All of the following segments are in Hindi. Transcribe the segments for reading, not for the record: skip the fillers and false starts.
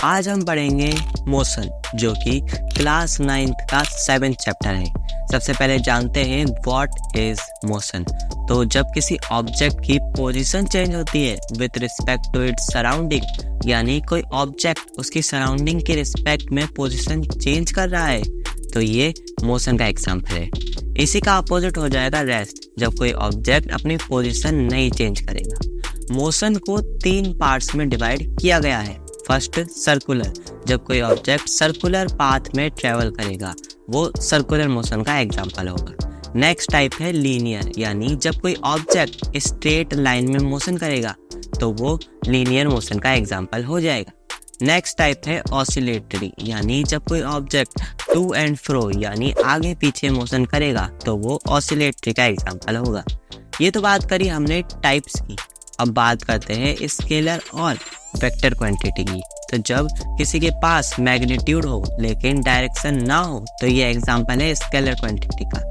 आज हम पढ़ेंगे मोशन, जो कि क्लास 9th का 7th चैप्टर है। सबसे पहले जानते हैं व्हाट इज मोशन। तो जब किसी ऑब्जेक्ट की पोजीशन चेंज होती है with respect to its surrounding, यानी कोई ऑब्जेक्ट उसकी सराउंडिंग के रिस्पेक्ट में पोजीशन चेंज कर रहा है, तो ये मोशन का एग्जाम्पल है। इसी का अपोजिट हो जाएगा रेस्ट, जब कोई ऑब्जेक्ट अपनी पोजीशन नहीं चेंज करेगा। मोशन को 3 पार्ट्स में डिवाइड किया गया है। फर्स्ट, सर्कुलर, जब कोई ऑब्जेक्ट सर्कुलर पाथ में ट्रेवल करेगा, वो सर्कुलर मोशन का एग्जाम्पल होगा। नेक्स्ट टाइप है लीनियर, यानी जब कोई ऑब्जेक्ट स्ट्रेट लाइन में मोशन करेगा, तो वो लीनियर मोशन का एग्जाम्पल हो जाएगा। नेक्स्ट टाइप है ऑसिलेटरी, यानी जब कोई ऑब्जेक्ट टू एंड फ्रो यानी आगे पीछे मोशन करेगा, तो वो ऑसिलेटरी का एग्जाम्पल होगा। ये तो बात करी हमने टाइप्स की। अब बात करते हैं स्केलर और वेक्टर क्वांटिटी की। तो जब किसी के पास मैग्नीट्यूड हो लेकिन डायरेक्शन ना हो, तो ये एग्जाम्पल है स्केलर क्वांटिटी का।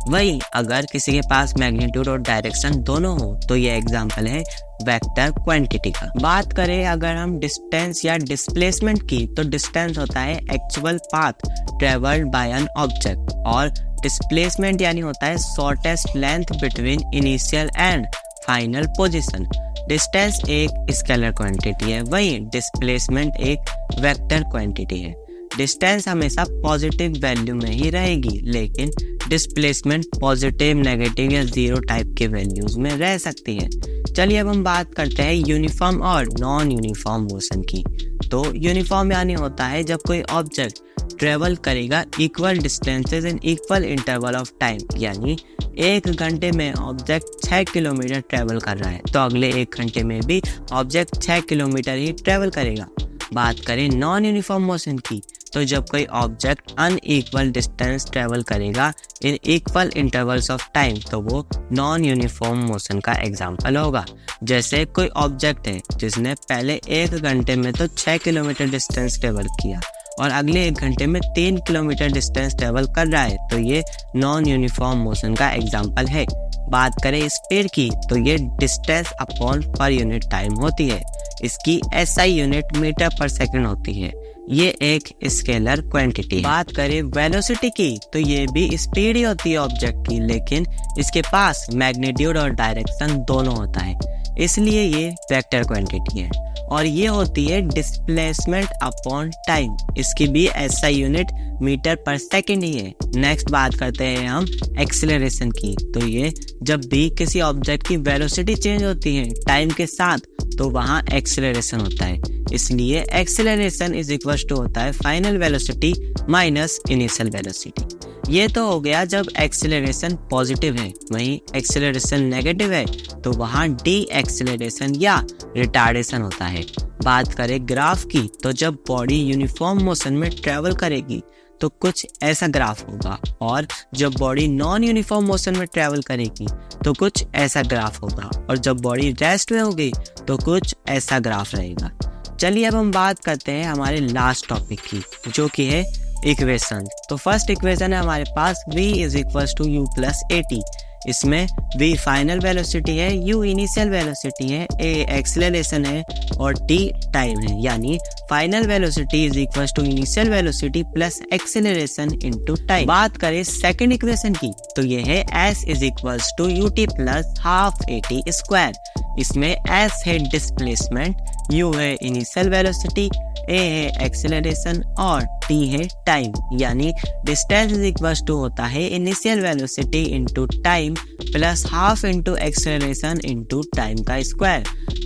वहीं अगर किसी के पास मैग्नीट्यूड और डायरेक्शन दोनों हो, तो ये एग्जाम्पल है वेक्टर क्वांटिटी का। बात करें अगर हम डिस्टेंस या डिस्प्लेसमेंट की, तो डिस्टेंस होता है actual path travelled by an object, और डिस्प्लेसमेंट यानी होता है shortest length between initial and final position. Distance एक स्केलर क्वांटिटी है, वहीं डिस्प्लेसमेंट एक वेक्टर क्वांटिटी है। डिस्टेंस हमेशा पॉजिटिव वैल्यू में ही रहेगी, लेकिन डिस्प्लेसमेंट पॉजिटिव, नेगेटिव या जीरो टाइप के वैल्यूज में रह सकती है। चलिए अब हम बात करते हैं यूनिफॉर्म और नॉन यूनिफॉर्म मोशन की। तो यूनिफॉर्म यानी होता है जब कोई ऑब्जेक्ट ट्रेवल करेगा equal distances in equal interval of time, यानी 1 घंटे में ऑब्जेक्ट 6 किलोमीटर ट्रेवल कर रहा है, तो अगले 1 घंटे में भी ऑब्जेक्ट 6 किलोमीटर ही ट्रेवल करेगा। बात करें नॉन यूनिफॉर्म मोशन की, तो जब कोई ऑब्जेक्ट अनइक्वल डिस्टेंस ट्रेवल करेगा in equal intervals of time, तो वो नॉन यूनिफॉर्म मोशन का एग्जाम्पल होगा। जैसे कोई ऑब्जेक्ट है जिसने पहले 1 घंटे में तो 6 किलोमीटर डिस्टेंस ट्रेवल किया और अगले 1 घंटे में 3 किलोमीटर डिस्टेंस ट्रेवल कर रहा है, तो ये नॉन यूनिफॉर्म मोशन का एग्जाम्पल है। बात करें स्पीड की, तो ये distance upon per unit time होती है। इसकी SI यूनिट मीटर पर सेकंड होती है। ये एक स्केलर क्वांटिटी है। बात करें वेलोसिटी की, तो ये भी स्पीड ही होती है ऑब्जेक्ट की, लेकिन इसके पास मैग्नीट्यूड और डायरेक्शन दोनों होता है, इसलिए ये वेक्टर क्वांटिटी है। और ये होती है डिस्प्लेसमेंट अपॉन टाइम, इसकी भी SI यूनिट मीटर पर सेकंड ही है। नेक्स्ट बात करते हैं हम एक्सेलरेशन की। तो ये जब भी किसी ऑब्जेक्ट की वेलोसिटी चेंज होती है टाइम के साथ, तो वहाँ एक्सेलरेशन होता है, इसलिए एक्सेलरेशन इज इक्वल टू होता है final velocity minus initial velocity. ये तो हो गया जब एक्सेलरेशन पॉजिटिव है। वहीं एक्सेलरेशन नेगेटिव है, तो वहाँ डी एक्सेलरेशन या रिटार्डेशन होता है। बात करें ग्राफ की, तो जब बॉडी यूनिफॉर्म मोशन में ट्रेवल करेगी, तो कुछ ऐसा ग्राफ होगा, और जब बॉडी नॉन यूनिफॉर्म मोशन में ट्रेवल करेगी, तो कुछ ऐसा ग्राफ होगा, और जब बॉडी रेस्ट में होगी, तो कुछ ऐसा ग्राफ रहेगा। चलिए अब हम बात करते हैं हमारे लास्ट टॉपिक की, जो कि है इक्वेशन। तो फर्स्ट इक्वेशन है हमारे पास v is equals to u plus at। इसमें v फाइनल वेलोसिटी है, u इनिशियल वेलोसिटी है, a एक्सेलरेशन है और t टाइम है, यानी final velocity is equals to initial velocity plus acceleration into time. बात करें सेकंड इक्वेशन की, तो ये है s is equals to ut plus half at square. इसमें s है डिस्प्लेसमेंट, u है इनिशियल वेलोसिटी, a है एक्सेलरेशन और t है टाइम, यानी डिस्टेंस इज इक्वल्स टू होता है initial velocity into time plus half into acceleration into time का स्क्वायर।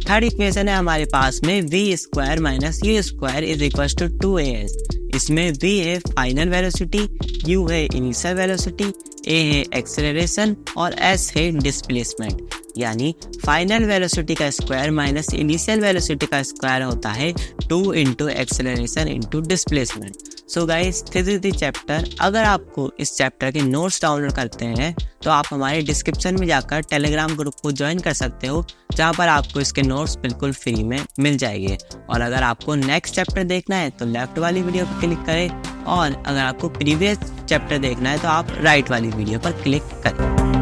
थर्ड इक्वेशन है हमारे पास में v square minus u square is equals to 2as। इसमें v है फाइनल वेलोसिटी, u है इनिशियल वेलोसिटी, a है एक्सेलरेशन और s है डिस्प्लेसमेंट, यानी फाइनल वेलोसिटी का स्क्वायर माइनस इनिशियल वेलोसिटी का स्क्वायर होता है 2 into acceleration into displacement. So guys, this is the chapter. अगर आपको इस चैप्टर के नोट्स डाउनलोड करते हैं, तो आप हमारे डिस्क्रिप्शन में जाकर टेलीग्राम ग्रुप को ज्वाइन कर सकते हो, जहां पर आपको इसके नोट्स बिल्कुल फ्री में मिल जाएंगे। और अगर आपको नेक्स्ट चैप्टर देखना है, तो लेफ्ट वाली वीडियो पर क्लिक करें, और अगर आपको प्रीवियस चैप्टर देखना है, तो आप राइट वाली वीडियो पर क्लिक करें।